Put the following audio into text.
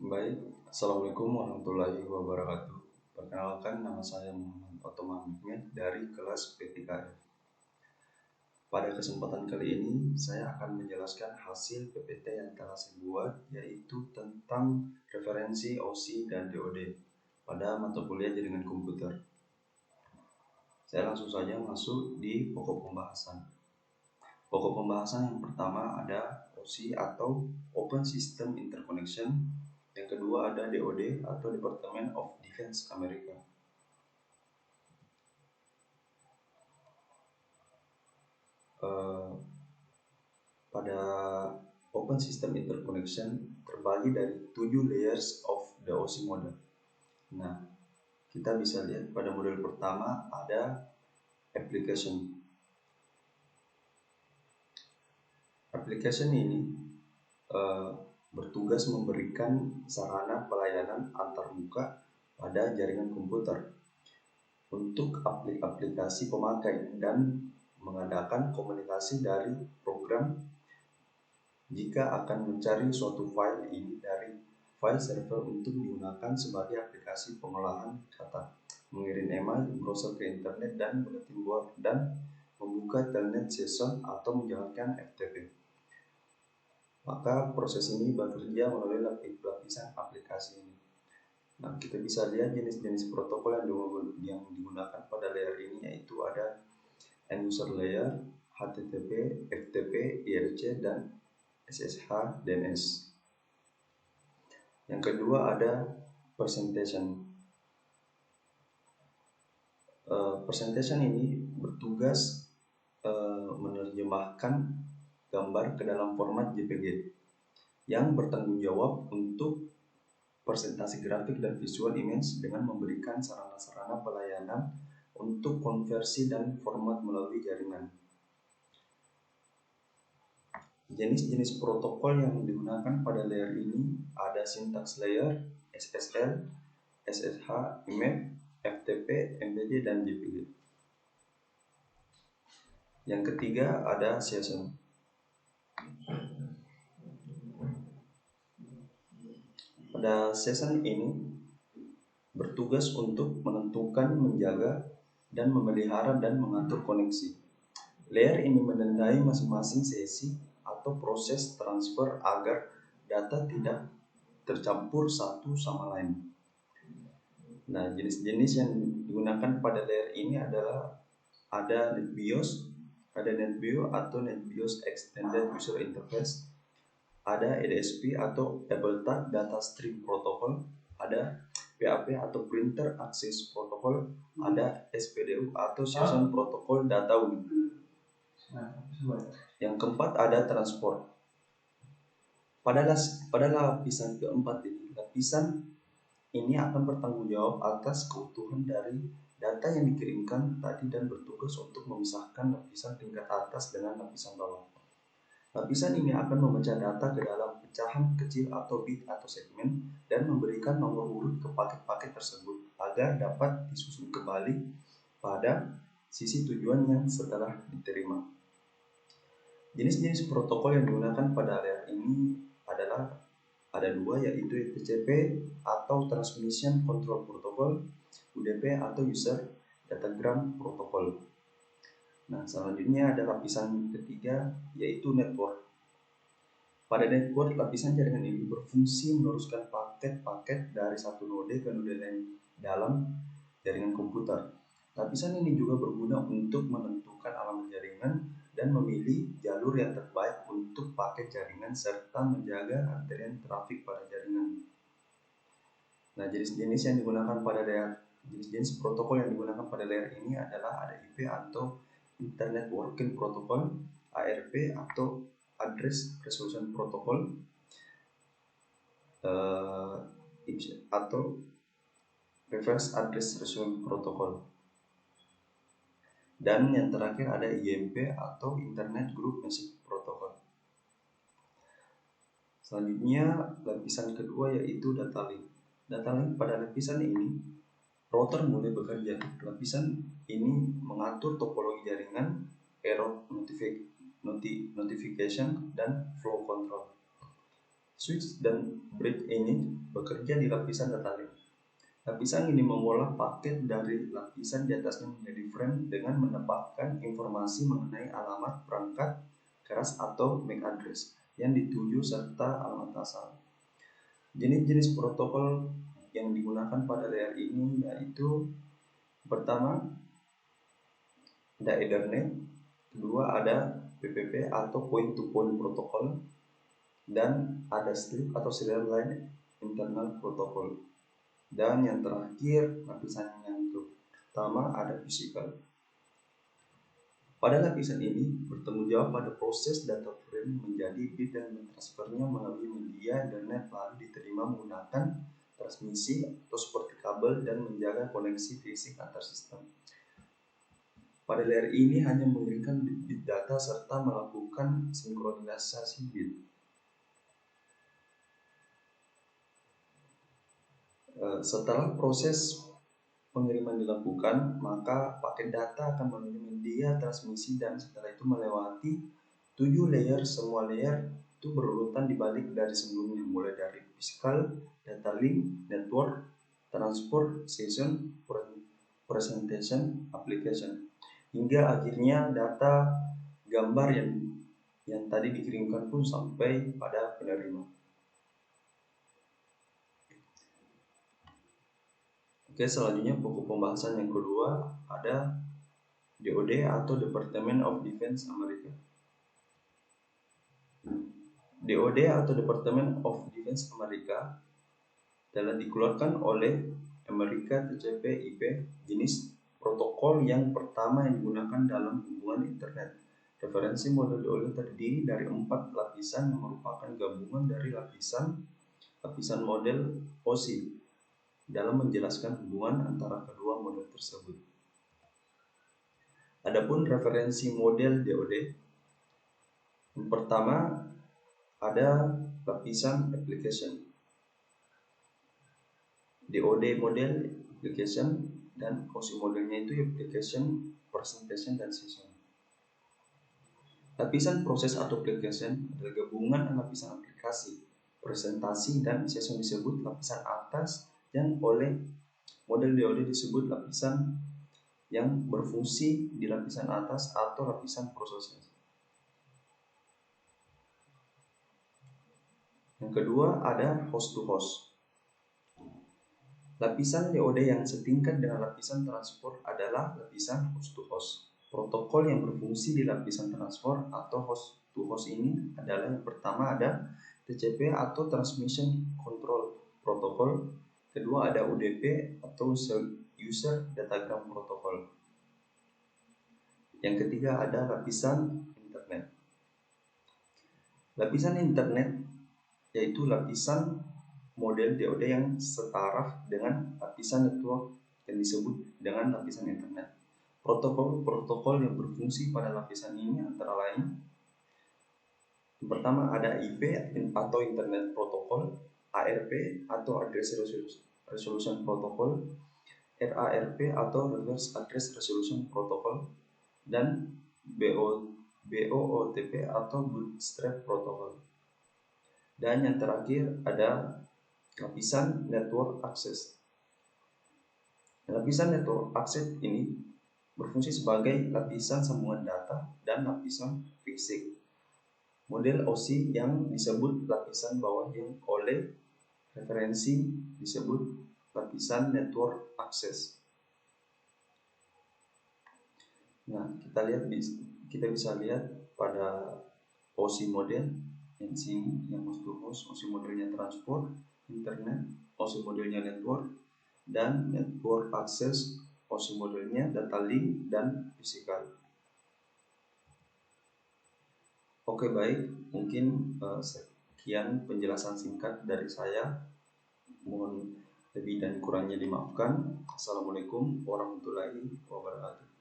Baik, Assalamualaikum warahmatullahi wabarakatuh. Perkenalkan, nama saya Muhammad Otoman Mehmet dari kelas P3F. Pada kesempatan kali ini, saya akan menjelaskan hasil PPT yang telah saya buat, yaitu tentang referensi OSI dan DOD pada mata kuliah jaringan komputer. Saya langsung saja masuk di pokok pembahasan. Pokok pembahasan yang pertama ada OSI atau Open System Interconnection. Yang kedua ada DOD atau Department of Defense Amerika. Pada Open System Interconnection terbagi dari 7 layers of the OSI model. Nah, kita bisa lihat pada model pertama ada application. Application ini bertugas memberikan sarana pelayanan antarmuka pada jaringan komputer untuk aplikasi pemakai dan mengadakan komunikasi dari program jika akan mencari suatu file ini dari file server untuk digunakan sebagai aplikasi pengolahan data, mengirim email, browser ke internet, dan bulletin board, dan membuka telnet session atau menjalankan FTP. Maka proses ini bekerja melalui lapisan aplikasi ini. Nah, kita bisa lihat jenis-jenis protokol yang digunakan pada layer ini, yaitu ada end user layer, HTTP, FTP, IRC, dan SSH, DNS. Yang kedua ada presentation. Presentation ini bertugas menerjemahkan gambar ke dalam format JPG yang bertanggung jawab untuk presentasi grafik dan visual image dengan memberikan sarana-sarana pelayanan untuk konversi dan format melalui jaringan. Jenis-jenis protokol yang digunakan pada layer ini ada syntax layer, SSL, SSH, IMAP, FTP, MBD, dan JPG. Yang ketiga ada session. Pada session ini bertugas untuk menentukan, menjaga, dan memelihara dan mengatur koneksi. Layer ini menandai masing-masing sesi atau proses transfer agar data tidak tercampur satu sama lain. Nah, jenis-jenis yang digunakan pada layer ini adalah ada NetBIOS, ada NetBIOS atau NetBIOS Extended User Interface, ada EDSP atau EbleTAC Data Stream Protocol, ada PAP atau Printer Access Protocol, ada SPDU atau Session Protocol Data Window. Yang keempat ada transport. Pada lapisan keempat ini, lapisan ini akan bertanggung jawab atas keutuhan dari data yang dikirimkan tadi dan bertugas untuk memisahkan lapisan tingkat atas dengan lapisan bawah. Lapisan ini akan memecah data ke dalam pecahan kecil atau bit atau segmen dan memberikan nomor urut ke paket-paket tersebut agar dapat disusun kembali pada sisi tujuan yang setelah diterima. Jenis-jenis protokol yang digunakan pada layer ini adalah ada dua, yaitu TCP atau Transmission Control Protocol, UDP atau User Datagram Protocol. Nah, selanjutnya ada lapisan ketiga, yaitu network. Pada network, lapisan jaringan ini berfungsi meneruskan paket-paket dari satu node ke node lain dalam jaringan komputer. Lapisan ini juga berguna untuk menentukan alamat jaringan dan memilih jalur yang terbaik untuk paket jaringan serta menjaga antrian trafik pada jaringan. Nah, jenis-jenis protokol yang digunakan pada layer ini adalah ada IP atau Internet Working Protocol, ARP atau Address Resolution Protocol, atau Reverse Address Resolution Protocol. Dan yang terakhir ada IMP atau Internet Group Message Protocol. Selanjutnya lapisan kedua yaitu data link. Data link pada lapisan ini router mulai bekerja. Lapisan ini mengatur topologi jaringan, error notification, dan flow control. Switch dan bridge ini bekerja di lapisan data link. Lapisan ini mengolah paket dari lapisan di atasnya menjadi frame dengan menempatkan informasi mengenai alamat perangkat keras atau MAC address yang dituju serta alamat asal. Jenis-jenis protokol yang digunakan pada layer ini yaitu pertama ada Ethernet, kedua ada PPP atau point to point protocol, dan ada SLIP atau Serial Line Internal Protocol. Dan yang terakhir, lapisan yang pertama ada physical. Pada lapisan ini bertanggung jawab pada proses data frame menjadi bit dan mentransfernya melalui media Ethernet lalu diterima menggunakan transmisi atau seperti kabel dan menjaga koneksi fisik antar sistem. Pada layer ini hanya mengirimkan bit-bit data serta melakukan sinkronisasi bit. Setelah proses pengiriman dilakukan, maka paket data akan melalui media transmisi dan setelah itu melewati 7 layer. Semua layer itu berurutan dibalik dari sebelumnya, mulai dari physical, data link, network, transport, session, presentation, application, hingga akhirnya data gambar yang tadi dikirimkan pun sampai pada penerima. Oke, selanjutnya pokok pembahasan yang kedua ada DoD atau Department of Defense Amerika. DoD atau Department of Defense Amerika telah dikeluarkan oleh Amerika TCP/IP jenis protokol yang pertama yang digunakan dalam hubungan internet. Referensi model DoD terdiri dari 4 lapisan yang merupakan gabungan dari lapisan model OSI dalam menjelaskan hubungan antara kedua model tersebut. Adapun referensi model DoD, yang pertama ada lapisan application, DoD model application, dan OSI modelnya itu application, presentation, dan session. Lapisan proses atau application adalah gabungan lapisan aplikasi, presentasi, dan session disebut lapisan atas, dan oleh model DoD disebut lapisan yang berfungsi di lapisan atas atau lapisan prosesnya. Yang kedua ada host to host. Lapisan DoD yang setingkat dengan lapisan transport adalah lapisan host to host. Protokol yang berfungsi di lapisan transport atau host to host ini adalah yang pertama ada TCP atau Transmission Control Protocol, kedua ada UDP atau User Datagram Protocol. Yang ketiga ada lapisan internet. Lapisan internet yaitu lapisan model DoD yang setara dengan lapisan network yang disebut dengan lapisan internet. Protokol yang berfungsi pada lapisan ini antara lain yang pertama ada IP atau Internet Protocol, ARP atau Address Resolution Protocol, RARP atau Reverse Address Resolution Protocol, dan BOOTP atau Bootstrap Protocol. Dan yang terakhir ada lapisan Network Access. Lapisan Network Access ini berfungsi sebagai lapisan sambungan data dan lapisan fisik. Model OSI yang disebut lapisan bawah yang oleh referensi disebut lapisan Network Access. Nah, kita bisa lihat pada OSI model yang sini, yang host to host, OSI modelnya transport, internet, OSI modelnya network, dan network access, OSI modelnya data link dan physical. Oke, baik, mungkin sekian penjelasan singkat dari saya. Mohon lebih dan kurangnya dimaafkan. Assalamualaikum warahmatullahi wabarakatuh.